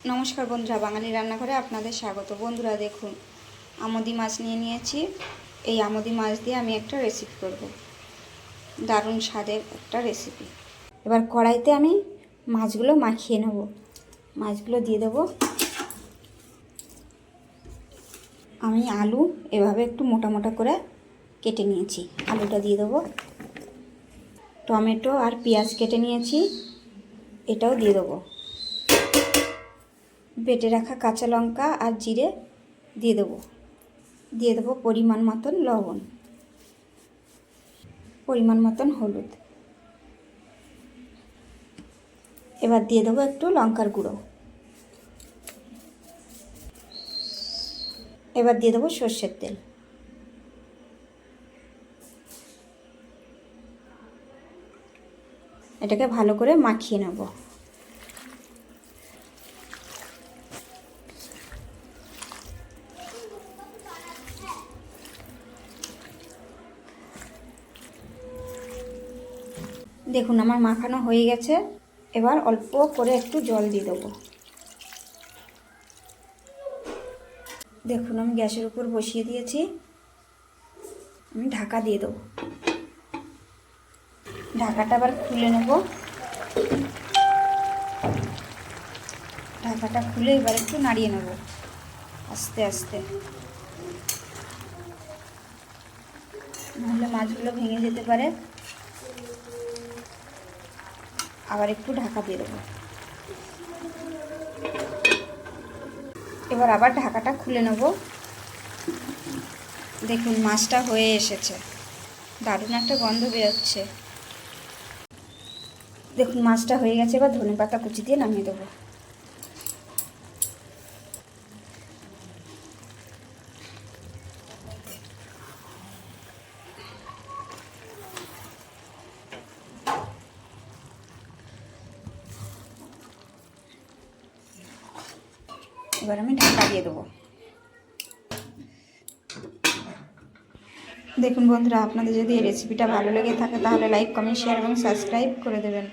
নমস্কার বন্ধুরা, বাঙালি রান্নাঘরে আপনাদের স্বাগত। বন্ধুরা দেখুন, আমোদি মাছ নিয়ে নিয়েছি। এই আমোদি মাছ দিয়ে আমি একটা রেসিপি করব, দারুণ স্বাদের একটা রেসিপি। এবার কড়াইতে আমি মাছগুলো মাখিয়ে নেব। মাছগুলো দিয়ে দেব। আমি আলু এভাবে একটু মোটা মোটা করে কেটে নিয়েছি, আলুটা দিয়ে দেব। টমেটো আর পেঁয়াজ কেটে নিয়েছি, এটাও দিয়ে দেবো। বেটে রাখা কাঁচা লঙ্কা আর জিরে দিয়ে দেবো। পরিমাণ মতন লবণ, পরিমাণ মতন হলুদ। এবার দিয়ে দেবো একটু লঙ্কার গুঁড়ো। এবার দিয়ে দেবো সর্ষের তেল। এটাকে ভালো করে মাখিয়ে নেব। দেখুন আমার মাখানো হয়ে গেছে। এবার অল্প করে একটু জল দিয়ে দেবো। দেখুন আমি গ্যাসের উপর বসিয়ে দিয়েছি। আমি ঢাকা দিয়ে দেবো। ঢাকাটা আবার খুলে নেব। ঢাকাটা খুলে এবার একটু নাড়িয়ে নেব আস্তে আস্তে, নাহলে মাছগুলো ভেঙে যেতে পারে। আবার একটু ঢাকা দিয়ে দেবো। এবার আবার ঢাকাটা খুলে নেব। দেখুন মাছটা হয়ে এসেছে, দারুণ একটা গন্ধ বেরোচ্ছে। দেখুন মাছটা হয়ে গেছে। এবার ধনেপাতা কুচি দিয়ে নামিয়ে দেবো। এবার আমি ঢাকা দিয়ে দেবো। দেখুন বন্ধুরা, আপনাদের যদি এই রেসিপিটা ভালো লেগে থাকে তাহলে লাইক, কমেন্ট, শেয়ার এবং সাবস্ক্রাইব করে দেবেন।